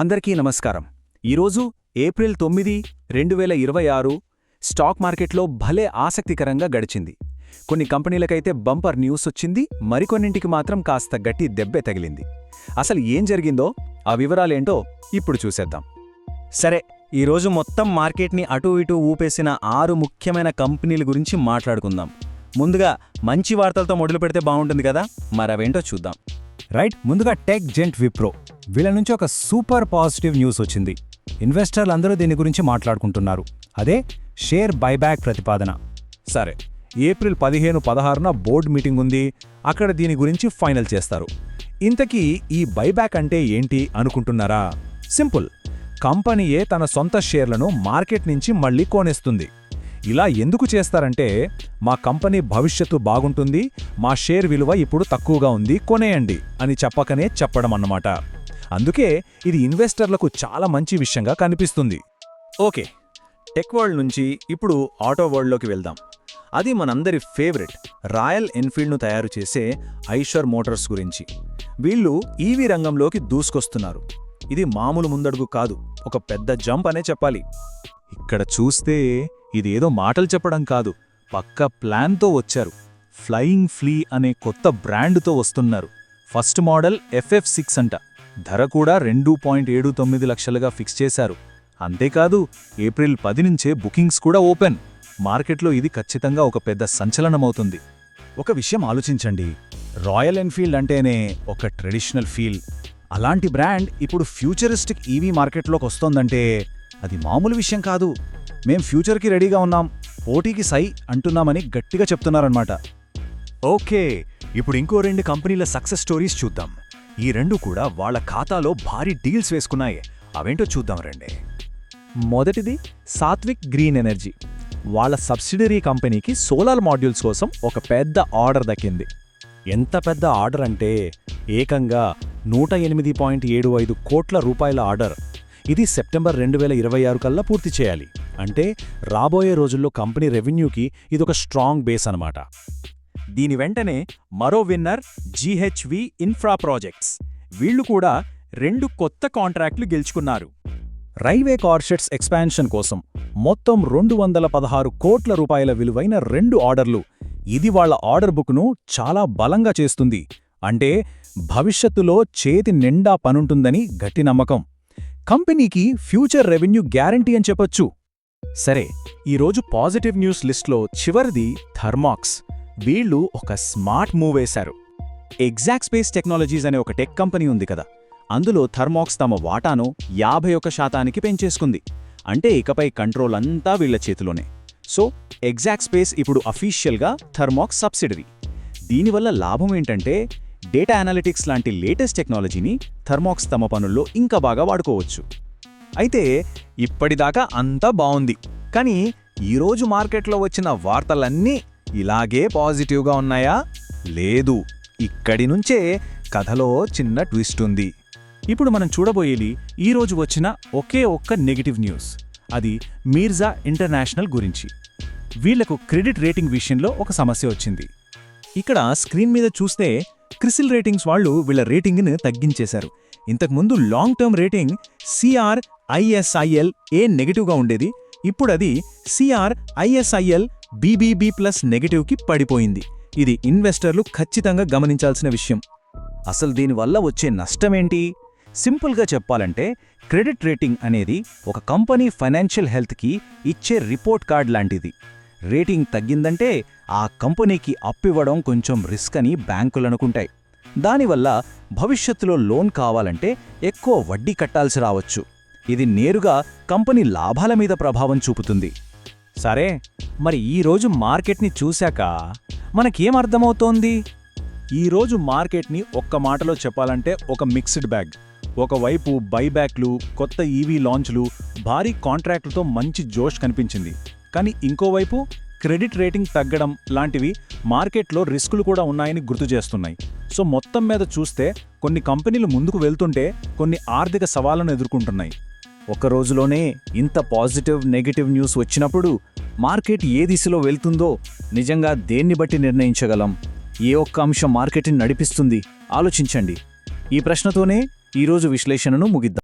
అందరికీ నమస్కారం. ఈరోజు ఏప్రిల్ 9, 2026 స్టాక్ మార్కెట్లో భలే ఆసక్తికరంగా గడిచింది. కొన్ని కంపెనీలకైతే బంపర్ న్యూస్ వచ్చింది, మరికొన్నింటికి మాత్రం కాస్త గట్టి దెబ్బే తగిలింది. అసలు ఏం జరిగిందో ఆ వివరాలేంటో ఇప్పుడు చూసేద్దాం. సరే, ఈరోజు మొత్తం మార్కెట్ని అటూ ఇటూ ఊపేసిన 6 ముఖ్యమైన కంపెనీల గురించి మాట్లాడుకుందాం. ముందుగా మంచి వార్తలతో మొదలు పెడితే బాగుంటుంది కదా, మరవేంటో చూద్దాం. రైట్, ముందుగా టెక్ జెంట్ విప్రో. వీళ్ళ నుంచి ఒక సూపర్ పాజిటివ్ న్యూస్ వచ్చింది. ఇన్వెస్టర్లందరూ దీని గురించి మాట్లాడుకుంటున్నారు. అదే షేర్ బైబ్యాక్ ప్రతిపాదన. సరే, ఏప్రిల్ 15, 16న బోర్డు మీటింగ్ ఉంది. అక్కడ దీని గురించి ఫైనల్ చేస్తారు. ఇంతకీ ఈ బైబ్యాక్ అంటే ఏంటి అనుకుంటున్నారా? సింపుల్, కంపెనీయే తన సొంత షేర్లను మార్కెట్ నుంచి మళ్లీ కొనేస్తుంది. ఇలా ఎందుకు చేస్తారంటే, మా కంపెనీ భవిష్యత్తు బాగుంటుంది, మా షేర్ విలువ ఇప్పుడు తక్కువగా ఉంది, కొనేయండి అని చెప్పకనే చెప్పడం అన్నమాట. అందుకే ఇది ఇన్వెస్టర్లకు చాలా మంచి విషయంగా కనిపిస్తుంది. ఓకే, టెక్ వరల్డ్ నుంచి ఇప్పుడు ఆటో వరల్డ్లోకి వెళ్దాం. అది మనందరి ఫేవరెట్ రాయల్ ఎన్ఫీల్డ్ను తయారు చేసే ఐషర్ మోటార్స్ గురించి. వీళ్ళు ఈవీ రంగంలోకి దూసుకొస్తున్నారు. ఇది మామూలు ముందడుగు కాదు, ఒక పెద్ద జంప్ అనే చెప్పాలి. ఇక్కడ చూస్తే ఇదేదో మాటలు చెప్పడం కాదు, పక్క ప్లాన్తో వచ్చారు. ఫ్లయింగ్ ఫ్లీ అనే కొత్త బ్రాండ్తో వస్తున్నారు. ఫస్ట్ మోడల్ FF6 అంట. ధర కూడా 2.79 లక్షలుగా ఫిక్స్ చేశారు. అంతేకాదు, ఏప్రిల్ 10 నుంచే బుకింగ్స్ కూడా ఓపెన్. మార్కెట్లో ఇది ఖచ్చితంగా ఒక పెద్ద సంచలనమవుతుంది. ఒక విషయం ఆలోచించండి, రాయల్ ఎన్ఫీల్డ్ అంటేనే ఒక ట్రెడిషనల్ ఫీల్. అలాంటి బ్రాండ్ ఇప్పుడు ఫ్యూచరిస్టిక్ ఈవీ మార్కెట్లోకి వస్తోందంటే అది మామూలు విషయం కాదు. మేం ఫ్యూచర్కి రెడీగా ఉన్నాం, పోటీకి సై అంటున్నామని గట్టిగా చెప్తున్నారన్నమాట. ఓకే, ఇప్పుడు ఇంకో 2 కంపెనీల సక్సెస్ స్టోరీస్ చూద్దాం. ఈ 2 కూడా వాళ్ళ ఖాతాలో భారీ డీల్స్ వేసుకున్నాయి. అవేంటో చూద్దాం రండి. మొదటిది సాత్విక్ గ్రీన్ ఎనర్జీ. వాళ్ళ సబ్సిడరీ కంపెనీకి సోలార్ మాడ్యూల్స్ కోసం ఒక పెద్ద ఆర్డర్ దక్కింది. ఎంత పెద్ద ఆర్డర్ అంటే ఏకంగా 108.75 కోట్ల రూపాయల ఆర్డర్. ఇది సెప్టెంబర్ 2026 కల్లా పూర్తి చేయాలి. అంటే రాబోయే రోజుల్లో కంపెనీ రెవెన్యూకి ఇదొక స్ట్రాంగ్ బేస్ అనమాట. దీని వెంటనే మరో విన్నర్ GHV ఇన్ఫ్రా ప్రాజెక్ట్స్. వీళ్లు కూడా 2 కొత్త కాంట్రాక్టులు గెలుచుకున్నారు. రైల్వే కార్షెట్స్ ఎక్స్పాన్షన్ కోసం మొత్తం 216 కోట్ల రూపాయల విలువైన 2 ఆర్డర్లు. ఇది వాళ్ల ఆర్డర్ బుక్ను చాలా బలంగా చేస్తుంది. అంటే భవిష్యత్తులో చేతి నిండా పనుంటుందని గట్టి నమ్మకం. కంపెనీకి ఫ్యూచర్ రెవెన్యూ గ్యారంటీ అని చెప్పొచ్చు. సరే, ఈరోజు పాజిటివ్ న్యూస్ లిస్ట్లో చివరిది థర్మాక్స్. వీళ్ళు ఒక స్మార్ట్ మూవ్ వేశారు. ఎగ్జాక్ట్ స్పేస్ టెక్నాలజీస్ అనే ఒక టెక్ కంపెనీ ఉంది కదా, అందులో థర్మాక్స్ తమ వాటాను 51% పెంచేసుకుంది. అంటే ఇకపై కంట్రోల్ అంతా వీళ్ల చేతిలోనే. సో ఎగ్జాక్ట్ స్పేస్ ఇప్పుడు అఫీషియల్గా థర్మాక్స్ సబ్సిడరీ. దీనివల్ల లాభం ఏంటంటే, డేటా అనలిటిక్స్ లాంటి లేటెస్ట్ టెక్నాలజీని థర్మాక్స్ తమ పనుల్లో ఇంకా బాగా వాడుకోవచ్చు. అయితే ఇప్పటిదాకా అంతా బావుంది, కానీ ఈరోజు మార్కెట్లో వచ్చిన వార్తలన్నీ ఇలాగే పాజిటివ్గా ఉన్నాయా? లేదు, ఇక్కడి నుంచే కథలో చిన్న ట్విస్ట్ ఉంది. ఇప్పుడు మనం చూడబోయేది ఈరోజు వచ్చిన ఒకే ఒక్క నెగటివ్ న్యూస్. అది మీర్జా ఇంటర్నేషనల్ గురించి. వీళ్లకు క్రెడిట్ రేటింగ్ విషయంలో ఒక సమస్య వచ్చింది. ఇక్కడ స్క్రీన్ మీద చూస్తే క్రిసిల్ రేటింగ్స్ వాళ్ళు వీళ్ల రేటింగ్ని తగ్గించేశారు. ఇంతకుముందు long term rating CRISIL A నెగటివ్గా ఉండేది. ఇప్పుడది CRISIL BBB+ నెగటివ్కి పడిపోయింది. ఇది ఇన్వెస్టర్లు ఖచ్చితంగా గమనించాల్సిన విషయం. అసలు దీనివల్ల వచ్చే నష్టమేంటి? సింపుల్గా చెప్పాలంటే, క్రెడిట్ రేటింగ్ అనేది ఒక కంపెనీ ఫైనాన్షియల్ హెల్త్కి ఇచ్చే రిపోర్ట్ కార్డ్ లాంటిది. రేటింగ్ తగ్గిందంటే ఆ కంపెనీకి అప్పివ్వడం కొంచెం రిస్క్ అని బ్యాంకులనుకుంటాయి. దానివల్ల భవిష్యత్తులో లోన్ కావాలంటే ఎక్కువ వడ్డీ కట్టాల్సి రావచ్చు. ఇది నేరుగా కంపెనీ లాభాల మీద ప్రభావం చూపుతుంది. సరే, మరి ఈరోజు మార్కెట్ని చూశాక మనకేం అర్థమవుతోంది? ఈరోజు మార్కెట్ని ఒక్క మాటలో చెప్పాలంటే ఒక మిక్స్డ్ బ్యాగ్. ఒకవైపు బైబ్యాక్లు, కొత్త ఈవీ లాంచ్లు, భారీ కాంట్రాక్టులతో మంచి జోష్ కనిపించింది. కానీ ఇంకోవైపు క్రెడిట్ రేటింగ్ తగ్గడం లాంటివి మార్కెట్లో రిస్కులు కూడా ఉన్నాయని గుర్తు చేస్తున్నాయి. సో మొత్తం మీద చూస్తే కొన్ని కంపెనీలు ముందుకు వెళ్తుంటే కొన్ని ఆర్థిక సవాళ్లను ఎదుర్కొంటున్నాయి. ఒక రోజులోనే ఇంత పాజిటివ్ నెగటివ్ న్యూస్ వచ్చినప్పుడు మార్కెట్ ఏ దిశలో వెళ్తుందో నిజంగా దేన్ని బట్టి నిర్ణయించగలం? ఏ ఒక్క అంశం మార్కెట్ని నడిపిస్తుంది? ఆలోచించండి. ఈ ప్రశ్నతోనే ఈరోజు విశ్లేషణను ముగిద్దాం.